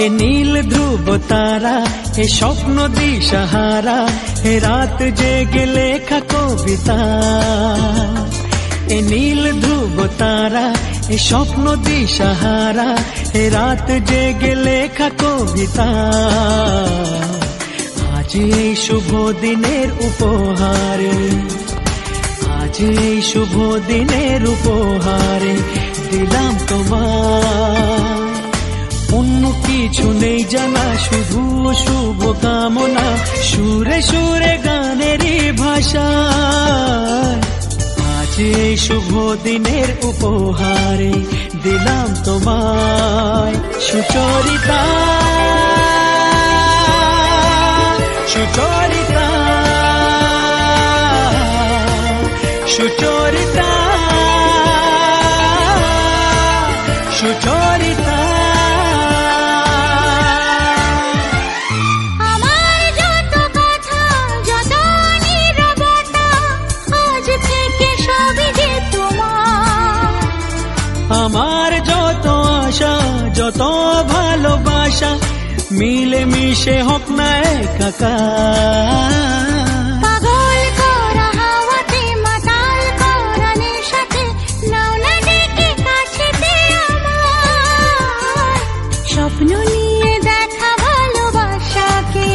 এ নীল ধ্রুব তারা, এ স্বপ্ন দিশাহারা, এ রাত জেগে লেখা কবিতা। এ নীল ধ্রুব তারা, এ স্বপ্ন দিশাহারা, এ রাত জেগে লেখা কবিতা। আজ এই শুভ দিনের উপহারে, আজ এই শুভ দিনের উপহারে দিলাম তোমায়। অন্য কিছু নেই জানা, শুধু শুভ কামনা, সুরে সুরে গানেরই ভাষা। আজ এই শুভ দিনের উপহারে দিলাম তোমায়। সুচরিতা, সুচরিতা, সুচরিতা, সুচরিতা। আমার যত কথা, যত নীরবতা, আজ থেকে সবই যে তোমার। আমার যত আশা, যত ভালোবাসা, মিলে মিশে হোক না একাকার। পাগল করা হাওয়াতে, মাতাল করা নেশাতে, নাও না ডেকে কাছেতে আমার। স্বপ্ন নিয়ে দেখা ভালোবাসাকে,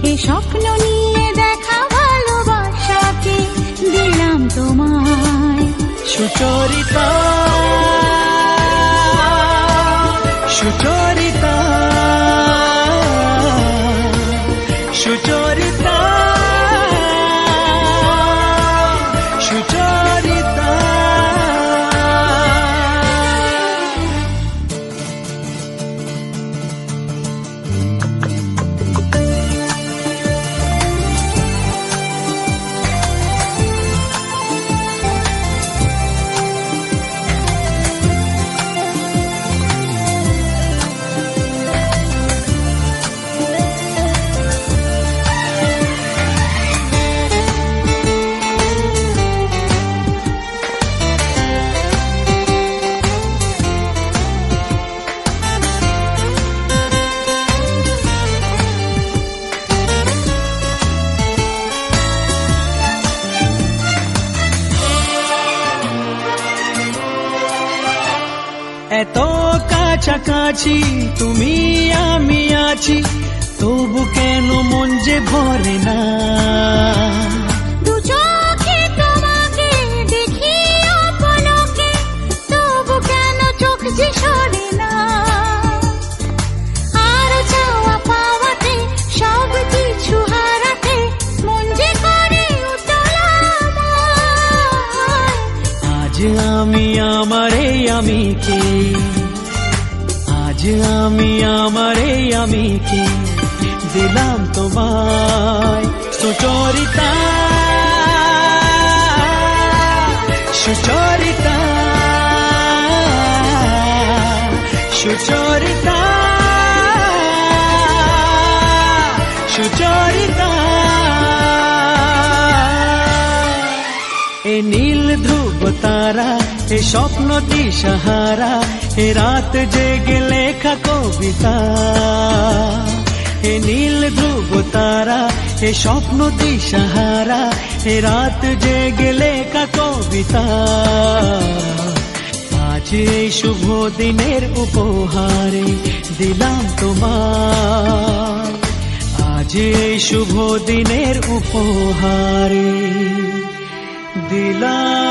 এই স্বপ্ন নিয়ে দেখা ভালোবাসাকে দিলাম তোমায়। সুচরিতা, সুচরিতা, সুচরিতা, সুচরিতা। এত কাছাকাছি তুমি আমি আছি, তবু কেন মন যে ভরে না। দু চোখে তোমাকে দেখি অপলকে, তবু কেন চোখ যে সরে না। আরো চাওয়া পাওয়াতে, সব কিছু হারাতে, মন যে করে উতলা আমার। আজ আমি আমার এই আমিকে, আজ আমি আমার এই আমিকে দিলাম তোমায়। সুচরিতা, সুচরিতা, সুচরিতা, সুচরিতা। এ নীল ধ্রুব তারা, এ স্বপ্ন দিশাহারা, এ রাত জেগে লেখা কবিতা। এ নীল ধ্রুব তারা, এ স্বপ্ন দিশাহারা, এ রাত জেগে লেখা কবিতা। আজ এই শুভ দিনের উপহারে দিলাম তোমায়। আজ এই শুভ দিনের উপহারে দিলাম